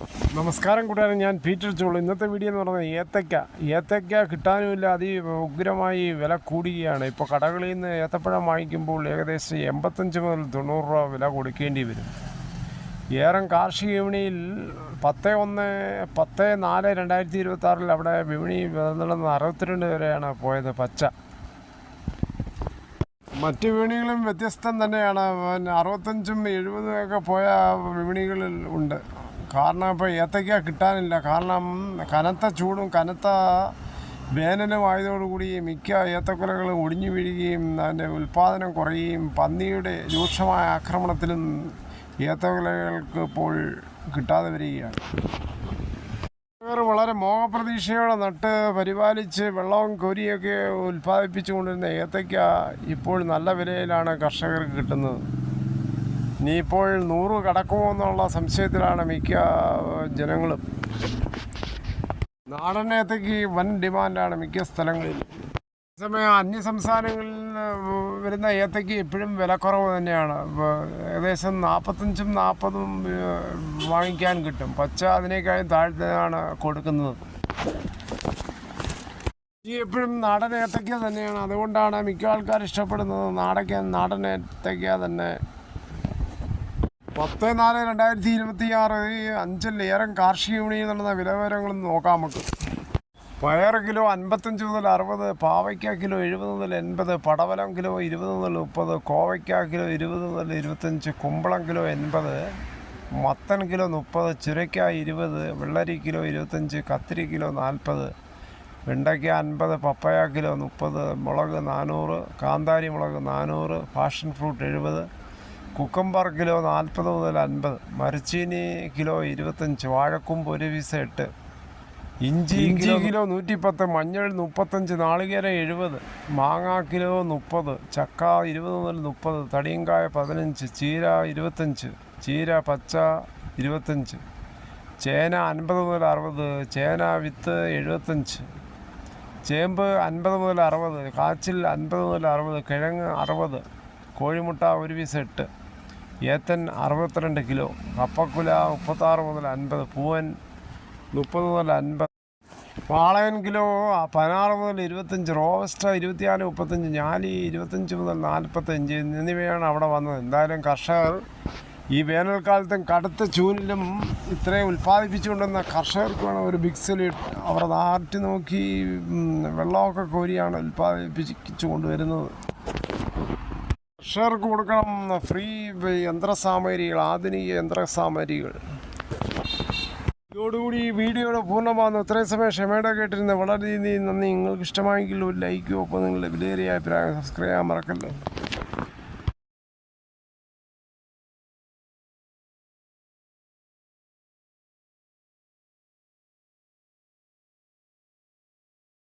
നമസ്കാരം കൂട്ടുകാരൻ, ഞാൻ പീറ്റർ ചോളു. ഇന്നത്തെ വീഡിയോ എന്ന് പറയുന്നത് ഏത്തയ്ക്ക കിട്ടാനുമില്ല, അതിഉഗ്രമായി വില കൂടുകയാണ്. ഇപ്പോൾ കടകളിൽ നിന്ന് ഏത്തപ്പഴം വാങ്ങിക്കുമ്പോൾ ഏകദേശം 85 മുതൽ 90 രൂപ വില കൊടുക്കേണ്ടി വരും. ഏറം കാർഷിക വിപണിയിൽ 10/4/2026 അവിടെ വിപണി നിലനിന്ന് 62 വരെയാണ് പോയത് പച്ച. മറ്റ് വിപണികളും വ്യത്യസ്തം തന്നെയാണ്. 65ഉം 70ഉം ഒക്കെ പോയ വിപണികളിൽ ഉണ്ട്. കാരണം ഇപ്പോൾ ഏത്തയ്ക്ക കിട്ടാനില്ല. കാരണം കനത്ത ചൂടും കനത്ത വേനലും ആയതോടുകൂടി മിക്ക ഏത്തക്കുലകളും ഒടിഞ്ഞു വീഴുകയും അതിൻ്റെ ഉൽപ്പാദനം കുറയുകയും പന്നിയുടെ രൂക്ഷമായ ആക്രമണത്തിലും ഏത്തക്കുലകൾക്ക് ഇപ്പോൾ കിട്ടാതെ വരികയാണ്. വളരെ മോഹപ്രതീക്ഷയോടെ നട്ട് പരിപാലിച്ച് വെള്ളവും കോരിയൊക്കെ ഉൽപ്പാദിപ്പിച്ചു കൊണ്ടിരുന്ന ഏത്തയ്ക്ക ഇപ്പോൾ നല്ല വിലയിലാണ് കർഷകർക്ക് കിട്ടുന്നത്. ഇനിയിപ്പോൾ 100 കടക്കുമോ എന്നുള്ള സംശയത്തിലാണ് മിക്ക ജനങ്ങളും. നാടൻ ഏത്തയ്ക്ക് വൻ ഡിമാൻഡാണ് മിക്ക സ്ഥലങ്ങളിലും. അതേസമയം അന്യസംസ്ഥാനങ്ങളിൽ വരുന്ന ഏത്തയ്ക്ക് എപ്പോഴും വിലക്കുറവ് തന്നെയാണ്. ഏകദേശം 45ഉം 40ഉം വാങ്ങിക്കാൻ കിട്ടും. പച്ച അതിനേക്കാളും താഴ്ത്താണ് കൊടുക്കുന്നത്. എപ്പോഴും നാടൻ ഏത്തയ്ക്ക തന്നെയാണ്. അതുകൊണ്ടാണ് മിക്ക ആൾക്കാർ ഇഷ്ടപ്പെടുന്നത് നാടൻ ഏത്തയ്ക്ക തന്നെ. 10/4/2026 5 ഏറം കാർഷിക വിപണിയിൽ നടന്ന വിലവിവരങ്ങളൊന്നും നോക്കാം നമുക്ക്. പയർ കിലോ 55 മുതൽ 60, പാവയ്ക്ക കിലോ 70 മുതൽ 80, പടവലം കിലോ 20 മുതൽ 30, കോവയ്ക്ക കിലോ 20 മുതൽ 25, കുമ്പളം കിലോ 80, മത്തൻ കിലോ 30, ചുരയ്ക്ക 20, വെള്ളരി കിലോ 25, കത്തിരി കിലോ 40, വെണ്ടയ്ക്ക 50, പപ്പയ കിലോ 30, മുളക് 400, കാന്താരി മുളക് 400, പാഷൻ ഫ്രൂട്ട് 70, കുക്കമ്പർ കിലോ 40 മുതൽ 50, മരച്ചീനി കിലോ 25, വാഴക്കൂമ്പ് 1 പീസ് 8, ഇഞ്ചി കിലോ 110, മഞ്ഞൾ 35, നാളികേരം 70, മാങ്ങ കിലോ 30, ചക്ക 20 മുതൽ 30, തടിയങ്കായ 15, ചീര 25, ചീര പച്ച 25, ചേന 50 മുതൽ 60, ചേന വിത്ത് 75, ചേമ്പ് 50 മുതൽ 60, കാച്ചിൽ 50 മുതൽ 60, കിഴങ്ങ് 60, കോഴിമുട്ട 1 പീസ് 8, ഏത്തൻ 62 കിലോ, കപ്പക്കുല 36 മുതൽ 50, പൂവൻ 30 മുതൽ 50, പാളയൻ കിലോ 16 മുതൽ 25, റോബസ്റ്റ 24, 35, ഞാലി 25 മുതൽ 45 എന്നിവയാണ് അവിടെ വന്നത്. എന്തായാലും കർഷകർ ഈ വേനൽക്കാലത്തും കടുത്ത ചൂടിലും ഇത്രയും ഉൽപ്പാദിപ്പിച്ചുകൊണ്ടിരുന്ന കർഷകർക്ക് വേണം ഒരു ബിഗ് സല്യൂട്ട്. അവർ നാട്ടി നോക്കി വെള്ളമൊക്കെ കോരിയാണ് ഉൽപ്പാദിപ്പിച്ചു കൊണ്ടുവരുന്നത്. കർഷകർക്ക് കൊടുക്കണം ഫ്രീ യന്ത്രസാമഗ്രികൾ, ആധുനിക യന്ത്രസാമഗ്രികൾ. ഇതോടുകൂടി ഈ വീഡിയോയുടെ പൂർണ്ണമാകുന്നു. ഇത്രയും സമയം ക്ഷമയോടെ കേട്ടിരുന്ന വളരെ നന്ദി. നിങ്ങൾക്ക് ഇഷ്ടമായെങ്കിൽ ഒരു ലൈക്കോ, ഒപ്പം നിങ്ങളുടെ വിലയേറിയ അഭിപ്രായം സബ്സ്ക്രൈബ് ചെയ്യാൻ മറക്കല്ലോ.